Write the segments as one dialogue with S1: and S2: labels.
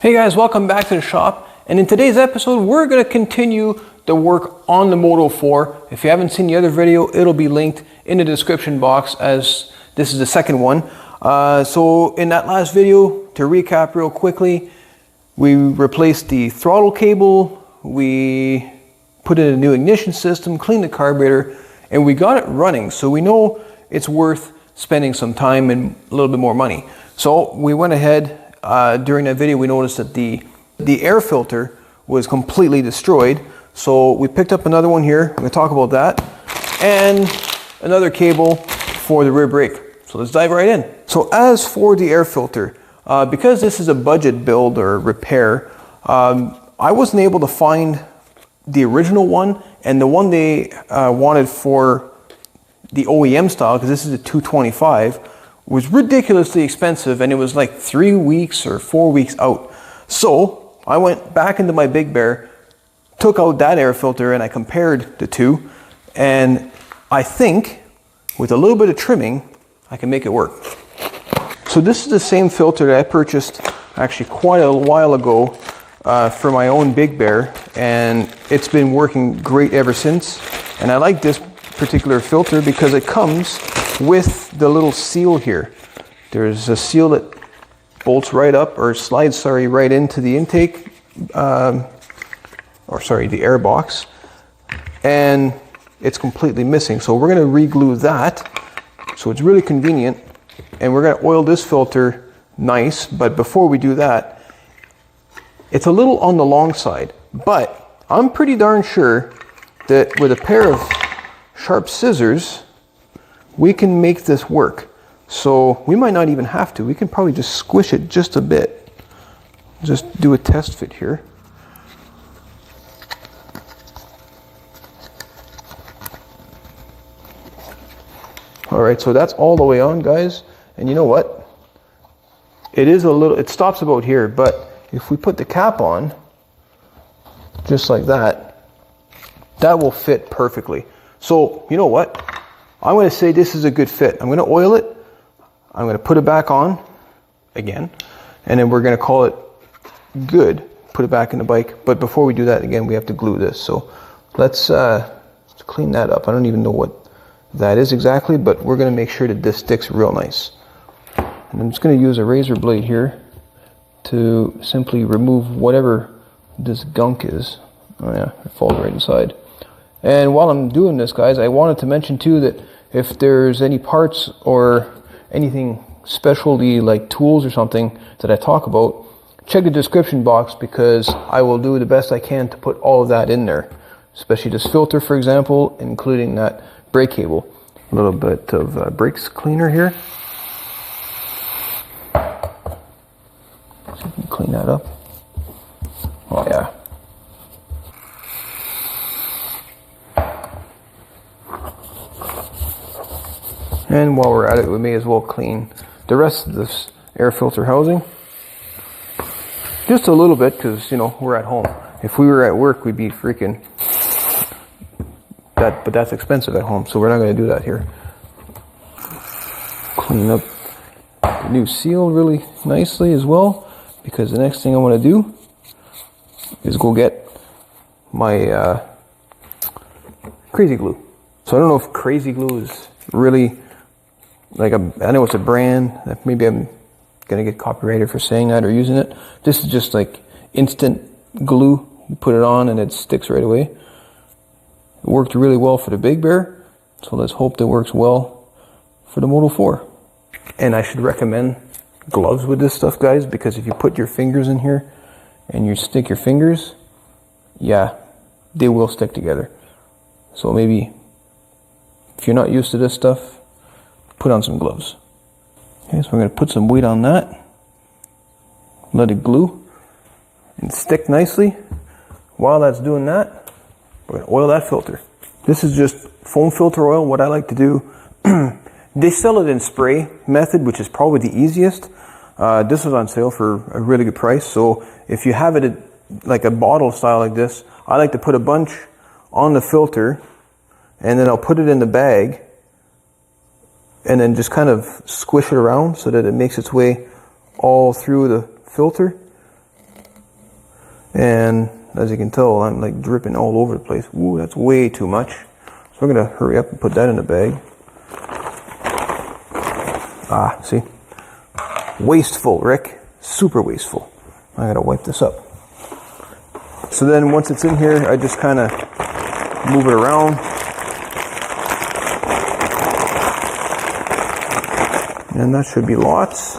S1: Hey guys, welcome back to the shop, and in today's episode we're going to continue the work on the Moto 4. If you haven't seen the other video, it'll be linked in the description box, as this is the second one. So in that last video, to recap real quickly, we replaced the throttle cable, we put in a new ignition system, cleaned the carburetor, and we got it running, so we know it's worth spending some time and a little bit more money. So we went ahead. During that video we noticed that the air filter was completely destroyed, so we picked up another one here. I'm going to talk about that, and another cable for the rear brake. So let's dive right in. So as for the air filter, because this is a budget build or repair, I wasn't able to find the original one, and the one they wanted for the OEM style, because this is a 225, was ridiculously expensive, and it was like 3 weeks or 4 weeks out. So I went back into my Big Bear, took out that air filter, and I compared the two, and I think with a little bit of trimming I can make it work. So this is the same filter that I purchased actually quite a while ago for my own Big Bear, and it's been working great ever since. And I like this particular filter because it comes with the little seal here. There's a seal that bolts right up, or slides, right into the intake, the air box, and it's completely missing. So we're going to re-glue that, so it's really convenient, and we're going to oil this filter nice. But before we do that, it's a little on the long side, but I'm pretty darn sure that with a pair of sharp scissors we can make this work. So we might not even have to. We can probably just squish it just a bit. Just do a test fit here. All right, so that's all the way on, guys. And you know what? It stops about here, but if we put the cap on, just like that, that will fit perfectly. So you know what? I'm going to say this is a good fit. I'm going to oil it. I'm going to put it back on again, and then we're going to call it good. Put it back in the bike. But before we do that, again, we have to glue this. So let's clean that up. I don't even know what that is exactly, but we're going to make sure that this sticks real nice. And I'm just going to use a razor blade here to simply remove whatever this gunk is. Oh yeah, it falls right inside. And while I'm doing this, guys, I wanted to mention too that if there's any parts or anything specialty like tools or something that I talk about, check the description box, because I will do the best I can to put all of that in there. Especially this filter, for example, including that brake cable. A little bit of brakes cleaner here. So you can clean that up. Oh yeah. And while we're at it, we may as well clean the rest of this air filter housing. Just a little bit, because, you know, we're at home. If we were at work, we'd be freaking that, but that's expensive at home, so we're not going to do that here. Clean up the new seal really nicely as well, because the next thing I want to do is go get my crazy glue. So I don't know if crazy glue is really, like, I know it's a brand that maybe I'm gonna get copyrighted for saying that or using it. This is just like instant glue. You put it on and it sticks right away. It worked really well for the Big Bear, so let's hope that works well for the Moto 4. And I should recommend gloves with this stuff, guys, because if you put your fingers in here and you stick your fingers, yeah, they will stick together. So maybe if you're not used to this stuff, put on some gloves. Okay, so we're going to put some weight on that, let it glue and stick nicely. While that's doing that, we're going to oil that filter. This is just foam filter oil. What I like to do, they sell it in spray method, which is probably the easiest. This was on sale for a really good price, so if you have it like a bottle style like this, I like to put a bunch on the filter, and then I'll put it in the bag, and then just kind of squish it around so that it makes its way all through the filter. And as you can tell, I'm like dripping all over the place. Ooh, that's way too much. So I'm gonna hurry up and put that in the bag. Ah, see? Wasteful, Rick. Super wasteful. I gotta wipe this up. So then once it's in here, I just kind of move it around. And that should be lots.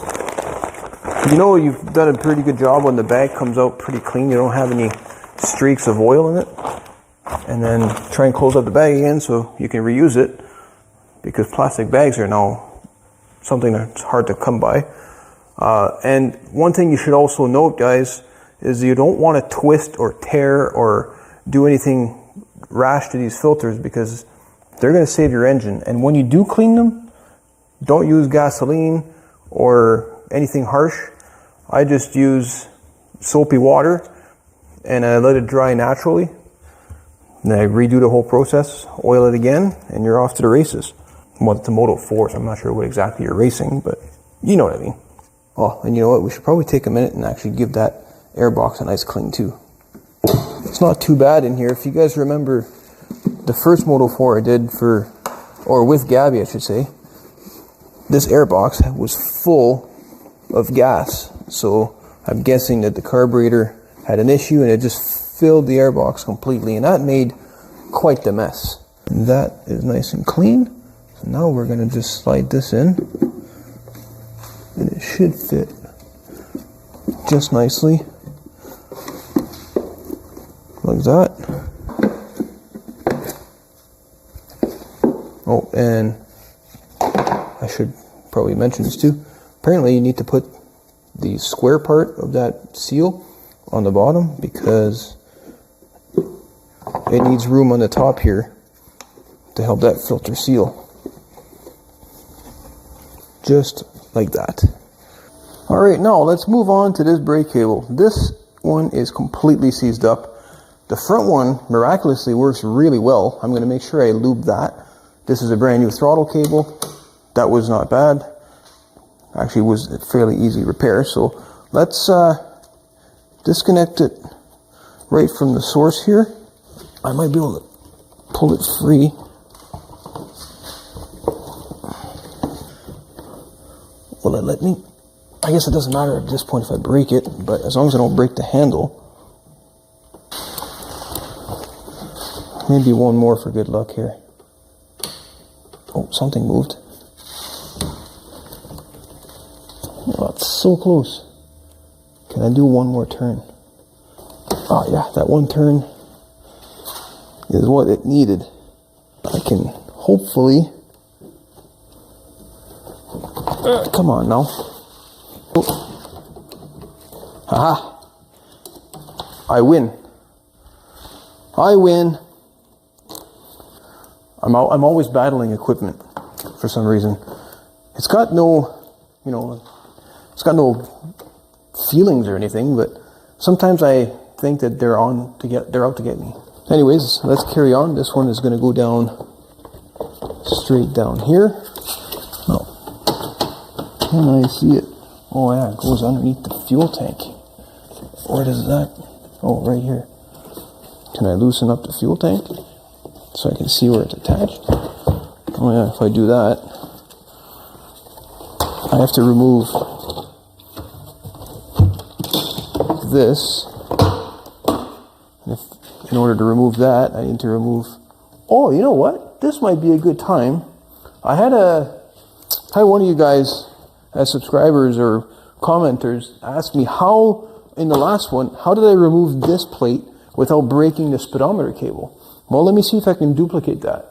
S1: You know, you've done a pretty good job when the bag comes out pretty clean. You don't have any streaks of oil in it. And then try and close up the bag again so you can reuse it, because plastic bags are now something that's hard to come by. And one thing you should also note, guys, is you don't want to twist or tear or do anything rash to these filters, because they're going to save your engine. And when you do clean them, don't use gasoline or anything harsh. I just use soapy water and I let it dry naturally. Then I redo the whole process, oil it again, and you're off to the races. Well, it's a Moto 4, so I'm not sure what exactly you're racing, but you know what I mean. Oh, and you know what? We should probably take a minute and actually give that airbox a nice clean too. It's not too bad in here. If you guys remember the first Moto 4 I did with Gabby, I should say, this airbox was full of gas. So I'm guessing that the carburetor had an issue and it just filled the airbox completely, and that made quite the mess. And that is nice and clean. So now we're going to just slide this in, and it should fit just nicely like that. Oh, and I should probably mention this too. Apparently you need to put the square part of that seal on the bottom, because it needs room on the top here to help that filter seal. Just like that. Alright, now let's move on to this brake cable. This one is completely seized up. The front one miraculously works really well. I'm going to make sure I lube that. This is a brand new throttle cable. That was not bad. Actually, was a fairly easy repair. So let's disconnect it right from the source here. I might be able to pull it free. Will it let me? I guess it doesn't matter at this point if I break it, but as long as I don't break the handle. Maybe one more for good luck here. Oh, something moved. Oh, it's so close. Can I do one more turn? Oh yeah, that one turn is what it needed. I can hopefully... come on now. Oh. Aha! I win. I win. I'm always battling equipment for some reason. It's got no, it's got no feelings or anything, but sometimes I think that they're out to get me. Anyways, let's carry on. This one is going to go down straight down here. Oh, can I see it? Oh yeah, it goes underneath the fuel tank. Where does that? Oh, right here. Can I loosen up the fuel tank so I can see where it's attached? Oh yeah, if I do that, I have to remove this. In order to remove that, I need to remove... Oh, you know what? This might be a good time. I had one of you guys as subscribers or commenters ask me how, in the last one, how did I remove this plate without breaking the speedometer cable? Well, let me see if I can duplicate that.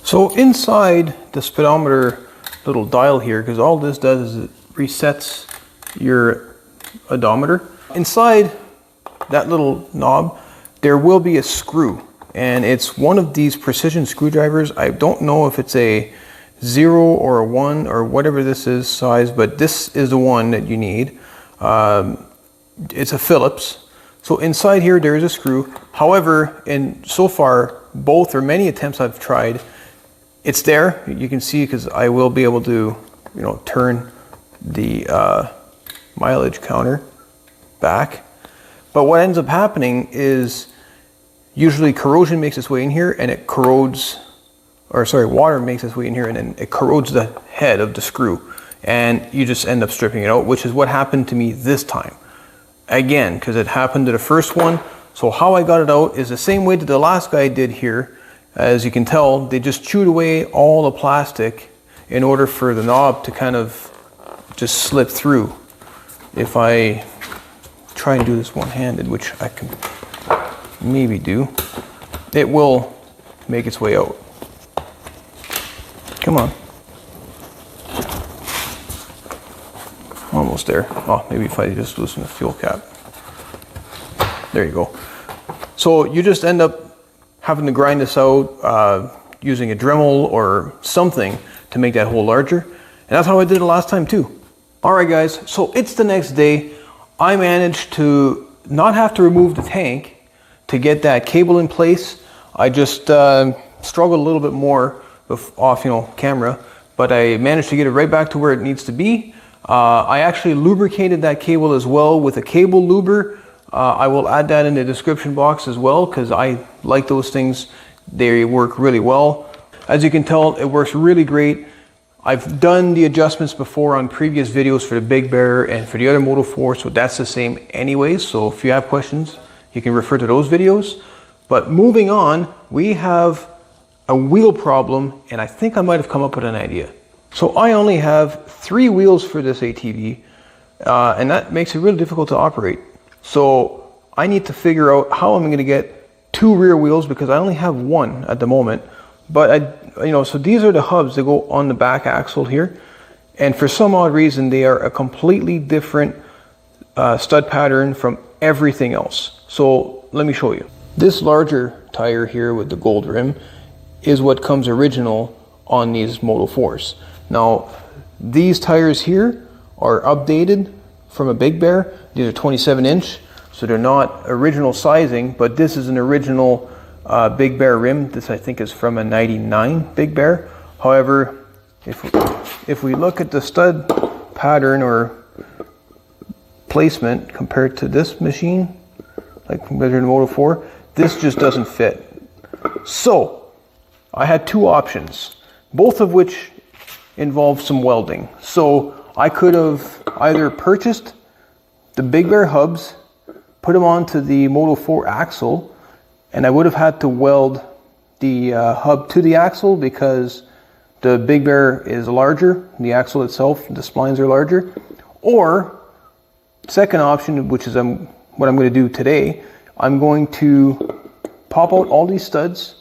S1: So inside the speedometer little dial here, because all this does is it resets your odometer. Inside that little knob, there will be a screw, and it's one of these precision screwdrivers. I don't know if it's a 0 or a 1 or whatever this is size, but this is the one that you need. It's a Phillips. So inside here there is a screw. However, in so far both or many attempts I've tried, it's there. You can see, because I will be able to, turn the mileage counter back. But what ends up happening is usually corrosion makes its way in here and it corrodes, or sorry, water makes its way in here and then it corrodes the head of the screw. And you just end up stripping it out, which is what happened to me this time. Again, because it happened to the first one. So how I got it out is the same way that the last guy did here. As you can tell, they just chewed away all the plastic in order for the knob to kind of just slip through. If I try and do this one-handed, which I can maybe do, it will make its way out. Come on. Almost there. Oh, maybe if I just loosen the fuel cap. There you go. So you just end up having to grind this out using a Dremel or something to make that hole larger. And that's how I did it last time too. All right guys, so it's the next day. I managed to not have to remove the tank to get that cable in place. I just struggled a little bit more off, camera, but I managed to get it right back to where it needs to be. I actually lubricated that cable as well with a cable luber. I will add that in the description box as well because I like those things. They work really well. As you can tell, it works really great. I've done the adjustments before on previous videos for the Big Bear and for the other Moto 4, so that's the same anyways. So if you have questions, you can refer to those videos. But moving on, we have a wheel problem, and I think I might have come up with an idea. So I only have 3 wheels for this ATV, and that makes it really difficult to operate. So I need to figure out how I'm going to get 2 rear wheels because I only have 1 at the moment. But so these are the hubs that go on the back axle here, and for some odd reason they are a completely different stud pattern from everything else. So let me show you. This larger tire here with the gold rim is what comes original on these Moto 4s. Now these tires here are updated from a Big Bear. These are 27-inch, so they're not original sizing, but this is an original Big Bear rim. This I think is from a 99 Big Bear. However, if we look at the stud pattern or placement compared to this machine, like compared to the Moto 4, this just doesn't fit. So I had 2 options, both of which involve some welding. So I could have either purchased the Big Bear hubs, put them onto the Moto 4 axle, and I would have had to weld the hub to the axle because the Big Bear is larger, the axle itself, the splines are larger. Or, second option, which is what I'm going to do today, I'm going to pop out all these studs,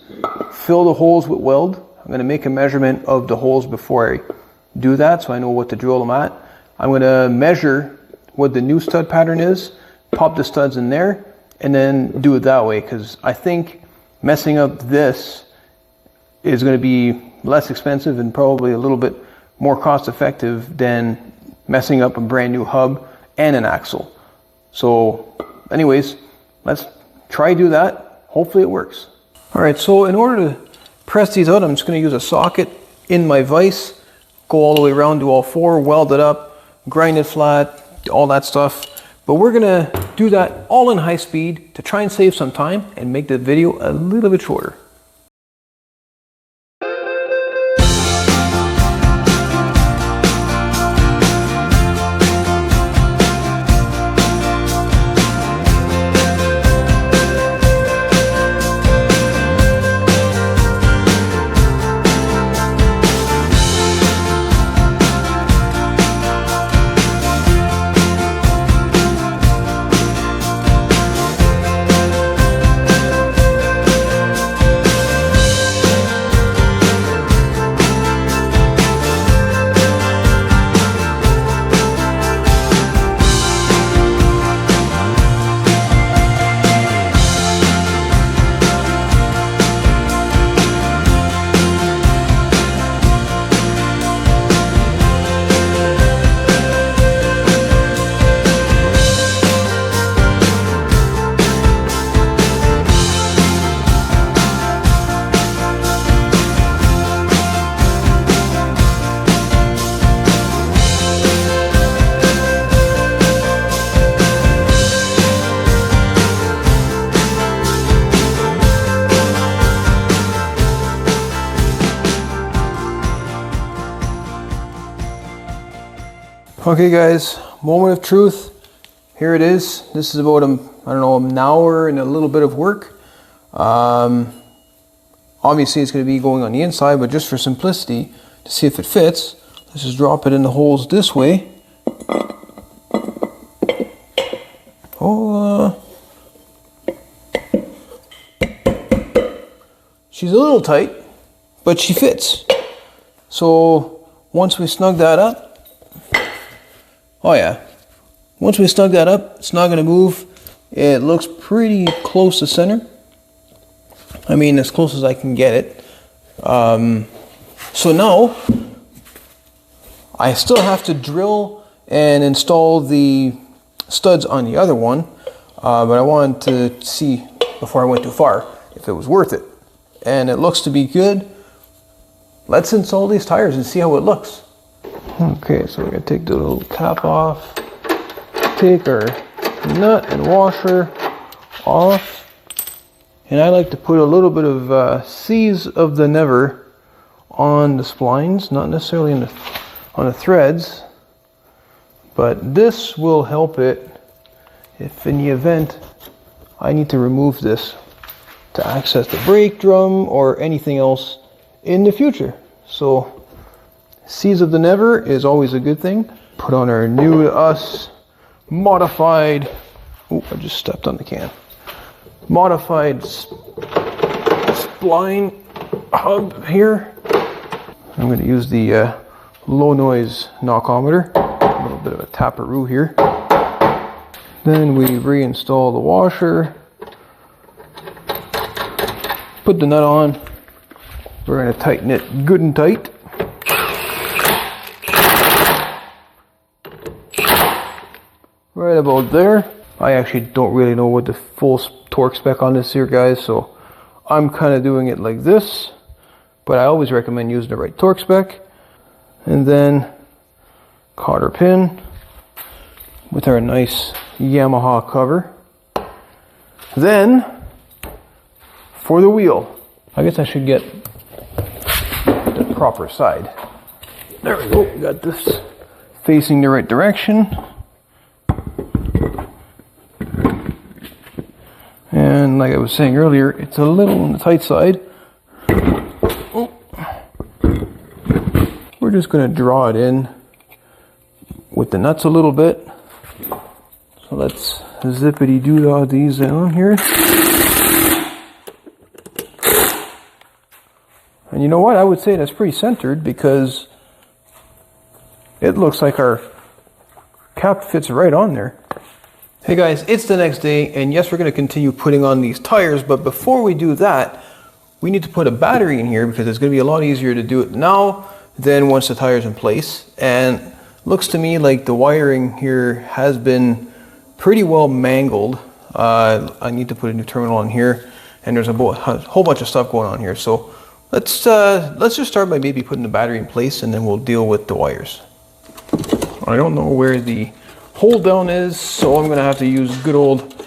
S1: fill the holes with weld. I'm going to make a measurement of the holes before I do that so I know what to drill them at. I'm going to measure what the new stud pattern is, pop the studs in there, and then do it that way because I think messing up this is going to be less expensive and probably a little bit more cost effective than messing up a brand new hub and an axle. So anyways, let's try do that. Hopefully it works. All right, so in order to press these out, I'm just going to use a socket in my vise, go all the way around, do all 4, weld it up, grind it flat, all that stuff. But we're going to do that all in high speed to try and save some time and make the video a little bit shorter. Okay guys, moment of truth. Here it is. This is about an hour and a little bit of work. Obviously it's going to be going on the inside, but just for simplicity, to see if it fits, let's just drop it in the holes this way. She's a little tight, but she fits. So once we snug that up, once we snug that up, it's not going to move. It looks pretty close to center. I mean, as close as I can get it. So now, I still have to drill and install the studs on the other one, but I wanted to see, before I went too far, if it was worth it. And it looks to be good. Let's install these tires and see how it looks. Okay, so we're going to take the little cap off, take our nut and washer off, and I like to put a little bit of seize of the never on the splines, not necessarily on the threads, but this will help it if in the event I need to remove this to access the brake drum or anything else in the future. So seize of the never is always a good thing. Put on our new to us modified, oh, I just stepped on the can, modified spline hub here. I'm going to use the low noise knockometer, a little bit of a taparoo here. Then we reinstall the washer, put the nut on. We're going to tighten it good and tight. Right about there. I actually don't really know what the full torque spec on this here, guys, so I'm kind of doing it like this, but I always recommend using the right torque spec. And then cotter pin with our nice Yamaha cover. Then for the wheel, I guess I should get the proper side. There we go, we got this facing the right direction. And like I was saying earlier, it's a little on the tight side. Oh. We're just going to draw it in with the nuts a little bit. So let's zippity doo these down here. And you know what? I would say that's pretty centered because it looks like our cap fits right on there. Hey guys, it's the next day, and yes, we're going to continue putting on these tires, but before we do that, we need to put a battery in here because it's going to be a lot easier to do it now than once the tire's in place. And looks to me like the wiring here has been pretty well mangled. I need to put a new terminal on here, and there's a whole bunch of stuff going on here. So let's just start by maybe putting the battery in place, and then we'll deal with the wires. I don't know where the hold down is, so I'm gonna have to use good old,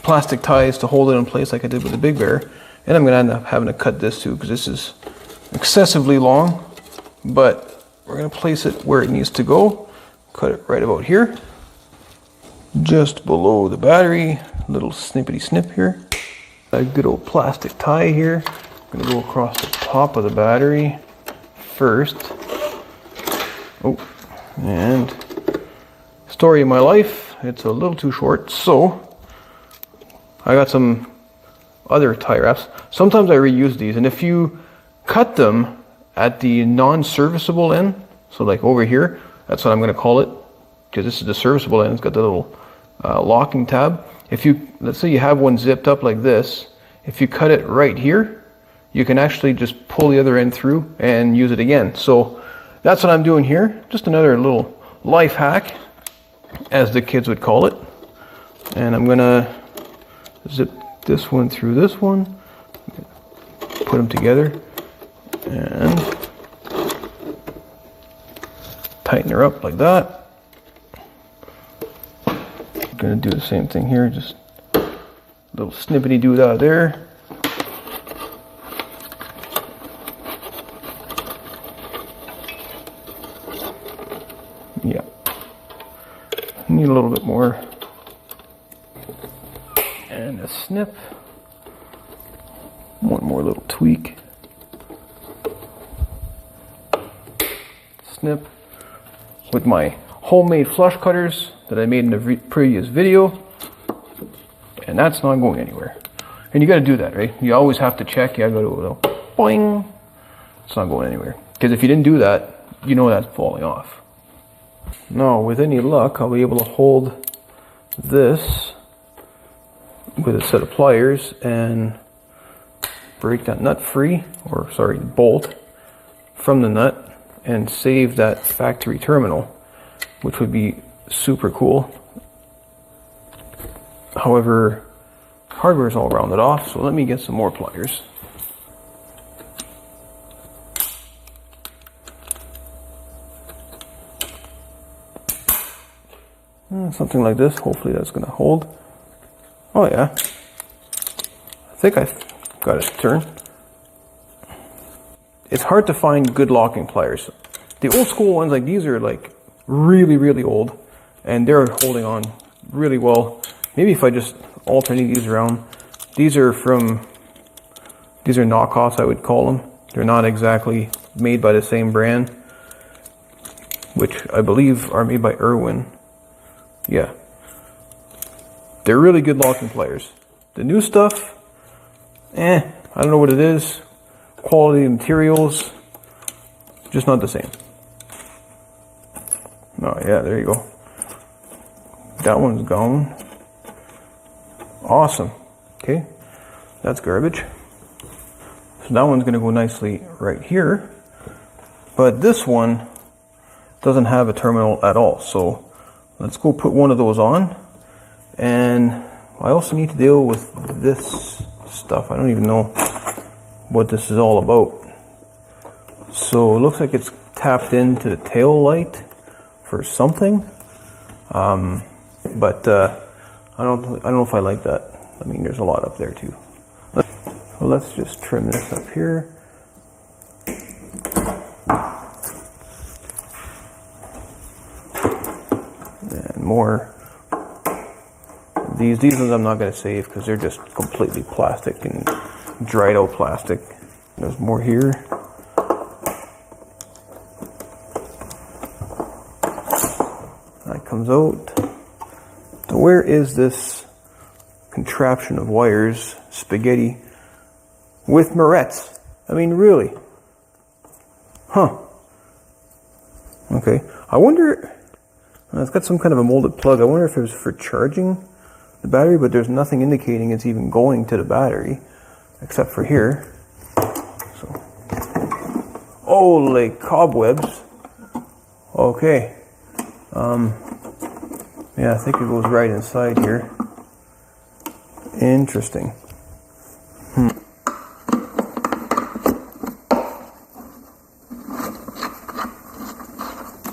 S1: plastic ties to hold it in place like I did with the Big Bear. And I'm gonna end up having to cut this too because this is excessively long, but we're gonna place it where it needs to go. Cut it right about here, just below the battery. Little snippety snip here. A good old plastic tie here. I'm gonna go across the top of the battery first. Oh, and story of my life, it's a little too short, so I got some other tie wraps. Sometimes I reuse these, and if you cut them at the non-serviceable end, so like over here, that's what I'm going to call it, because this is the serviceable end. It's got the little locking tab. If you, let's say you have one zipped up like this, if you cut it right here, you can actually just pull the other end through and use it again. So that's what I'm doing here. Just another little life hack, as the kids would call it. And I'm gonna zip this one through this one, put them together, and tighten her up like that. I'm gonna do the same thing here, just a little snippety doo dah there. little bit more. And a snip. One more little tweak. Snip. With my homemade flush cutters that I made in the previous video. And that's not going anywhere. And you got to do that, right? You always have to check. You got to go to a little boing. It's not going anywhere. Because if you didn't do that, you know that's falling off. Now, with any luck, I'll be able to hold this with a set of pliers and break that nut free, or sorry, bolt from the nut, and save that factory terminal, which would be super cool. However, hardware is all rounded off, so let me get some more pliers. Something like this, hopefully that's going to hold. Oh yeah, I think I've got it to turn. It's hard to find good locking pliers. The old school ones like these are like really, really old, and they're holding on really well. Maybe if I just alternate these around. These are knockoffs, I would call them. They're not exactly made by the same brand, which I believe are made by Irwin. Yeah. They're really good locking pliers. The new stuff, I don't know what it is. Quality of materials, just not the same. Oh yeah, there you go. That one's gone. Awesome. Okay, that's garbage. So that one's going to go nicely right here. But this one doesn't have a terminal at all. So let's go put one of those on. And I also need to deal with this stuff. I don't even know what this is all about. So it looks like it's tapped into the tail light for something. But I don't know if I like that. I mean, there's a lot up there too. So let's just trim this up here. And more. These ones I'm not going to save because they're just completely plastic and dried out plastic. There's more here. That comes out. So where is this contraption of wires, spaghetti, with morettes? I mean, really? Huh. Okay. I wonder, it's got some kind of a molded plug. I wonder if it was for charging the battery, but there's nothing indicating it's even going to the battery, except for here. So, oh, like cobwebs. Okay. Yeah, I think it goes right inside here. Interesting.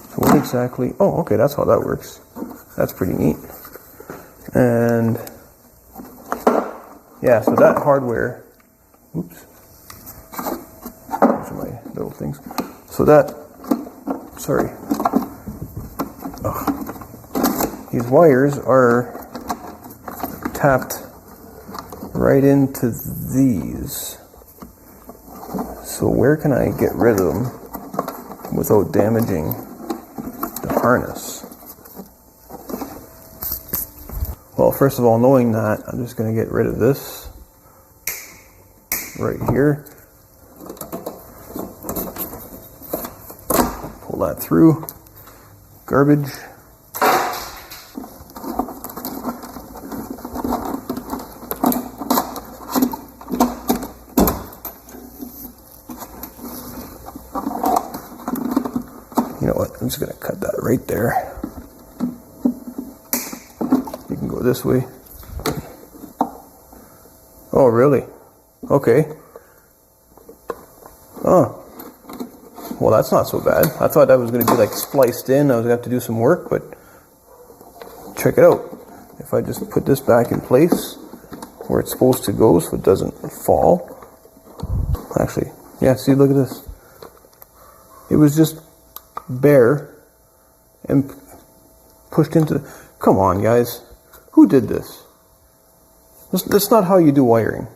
S1: So what exactly? Oh, okay, that's how that works. That's pretty neat. And yeah, so that hardware. Oops. Those are my little things. So that. Sorry. Ugh. These wires are tapped right into these. So where can I get rid of them without damaging the harness? Well, first of all, knowing that, I'm just going to get rid of this right here. Pull that through. Garbage. You know what? I'm just going to cut that right there. You can go this way. Oh, really? Okay. Oh. Well, that's not so bad. I thought that was going to be like spliced in. I was going to have to do some work, but check it out. If I just put this back in place where it's supposed to go so it doesn't fall. Actually, yeah, see, look at this. It was just bare and pushed into Come on, guys. Who did this? That's not how you do wiring.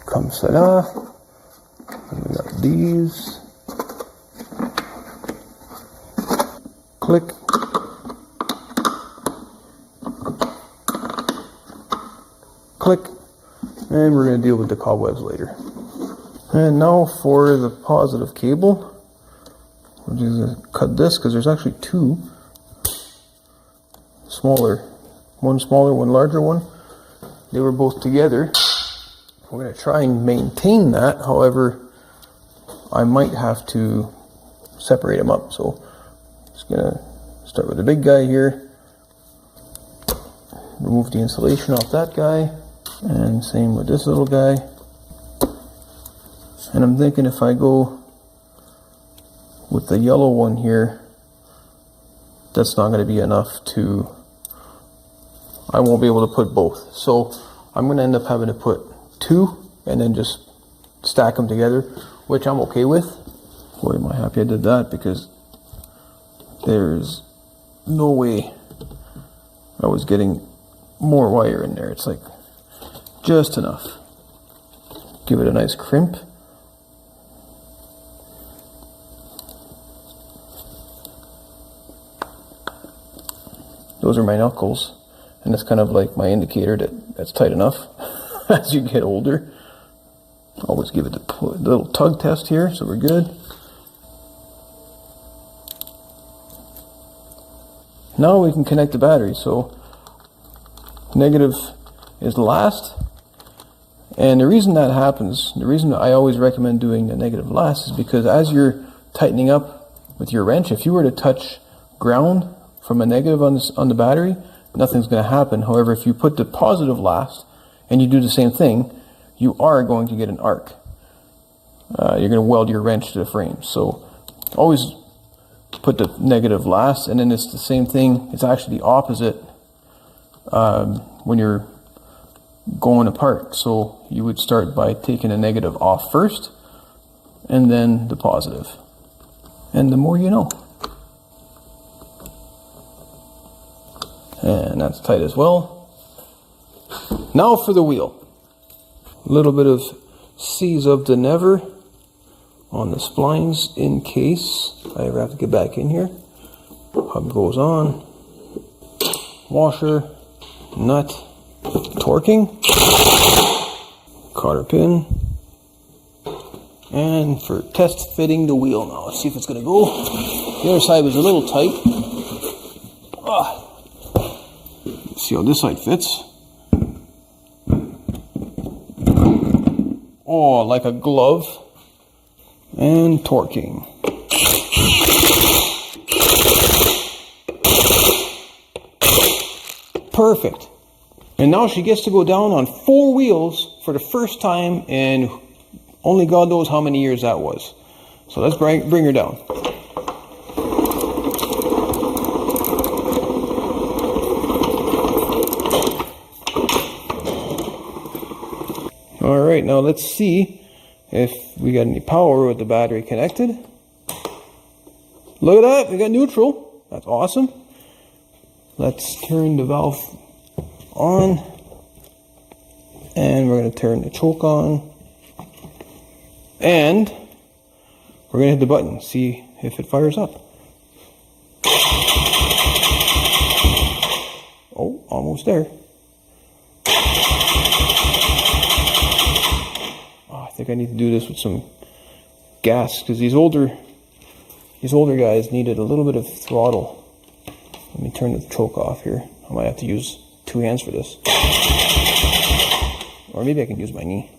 S1: Comme cela. And we got these. Click. Click. And we're going to deal with the cobwebs later. And now for the positive cable. We're just going to cut this because there's actually two smaller. One smaller, one larger one. They were both together. We're going to try and maintain that. However, I might have to separate them up. So I'm just going to start with the big guy here. Remove the insulation off that guy. And same with this little guy. And I'm thinking if I go with the yellow one here, that's not going to be enough to, I won't be able to put both. So I'm going to end up having to put two and then just stack them together, which I'm okay with. Boy, am I happy I did that, because there's no way I was getting more wire in there. It's like just enough. Give it a nice crimp. Those are my knuckles, and that's kind of like my indicator that that's tight enough. As you get older, always give it the little tug test here, so we're good. Now we can connect the battery. So negative is last, and the reason that happens, the reason I always recommend doing the negative last, is because as you're tightening up with your wrench, if you were to touch ground from a negative on the battery, nothing's going to happen. However, if you put the positive last and you do the same thing, you are going to get an arc. You're going to weld your wrench to the frame. So always put the negative last, and then it's the same thing. It's actually the opposite when you're going apart. So you would start by taking the negative off first and then the positive. And the more you know. And that's tight as well. Now for the wheel. A little bit of seize of the never on the splines in case I ever have to get back in here. Hub goes on. Washer, nut, torquing, cotter pin, and for test fitting the wheel now. Let's see if it's going to go. The other side was a little tight. See how this side fits. Oh, like a glove. And torquing. Perfect. And now she gets to go down on 4 wheels for the first time, and only God knows how many years that was. So let's bring her down. Alright, now let's see if we got any power with the battery connected. Look at that, we got neutral. That's awesome. Let's turn the valve on. And we're going to turn the choke on. And we're going to hit the button, see if it fires up. Oh, almost there. I think I need to do this with some gas, because these older guys needed a little bit of throttle. Let me turn the choke off here. I might have to use 2 hands for this. Or maybe I can use my knee.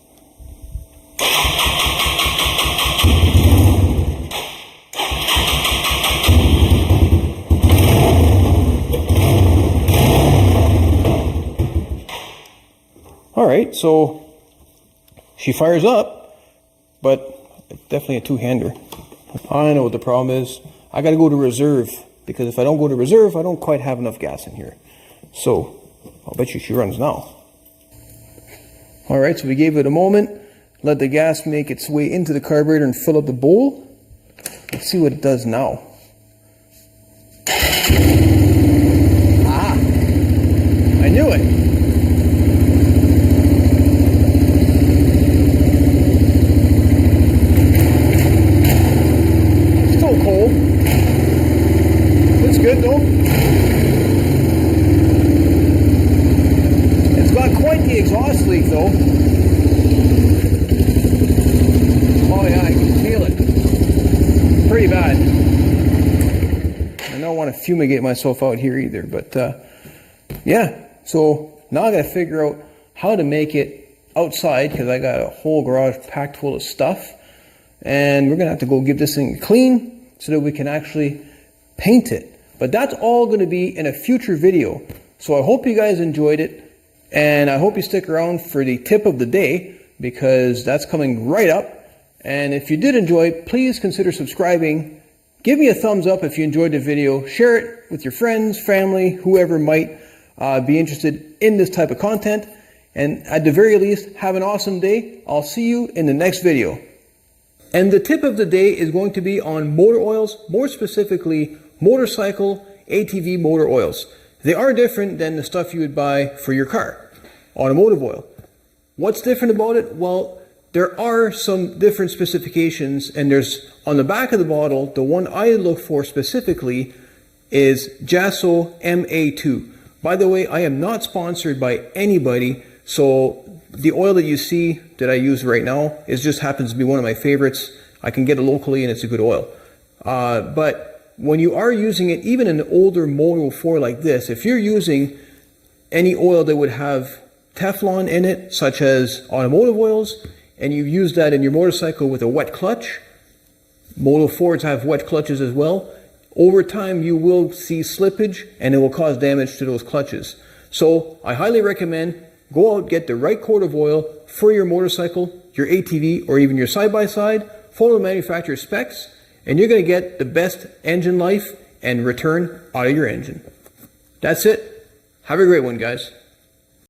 S1: Alright, so she fires up, but it's definitely a 2-hander. I know what the problem is. I got to go to reserve, because if I don't go to reserve, I don't quite have enough gas in here. So I'll bet you she runs now. Alright, so we gave it a moment, let the gas make its way into the carburetor and fill up the bowl. Let's see what it does now. though. Oh yeah, I can feel it. Pretty bad. I don't want to fumigate myself out here either, but yeah. So now I got to figure out how to make it outside, because I got a whole garage packed full of stuff, and we're gonna have to go give this thing a clean so that we can actually paint it. But that's all going to be in a future video. So I hope you guys enjoyed it, and I hope you stick around for the tip of the day, because that's coming right up. And if you did enjoy, please consider subscribing. Give me a thumbs up if you enjoyed the video. Share it with your friends, family, whoever might be interested in this type of content. And at the very least, have an awesome day. I'll see you in the next video. And the tip of the day is going to be on motor oils, more specifically motorcycle ATV motor oils. They are different than the stuff you would buy for your car, automotive oil. What's different about it? Well, there are some different specifications, and there's on the back of the bottle, the one I look for specifically is JASO MA2. By the way, I am not sponsored by anybody, so the oil that you see that I use right now just happens to be one of my favorites. I can get it locally and it's a good oil. But when you are using it, even in an older Moto 4 like this, if you're using any oil that would have Teflon in it, such as automotive oils, and you use that in your motorcycle with a wet clutch, Moto 4s have wet clutches as well, over time you will see slippage and it will cause damage to those clutches. So I highly recommend go out, get the right quart of oil for your motorcycle, your ATV, or even your side-by-side, follow the manufacturer's specs, and you're going to get the best engine life and return out of your engine. That's it. Have a great one, guys.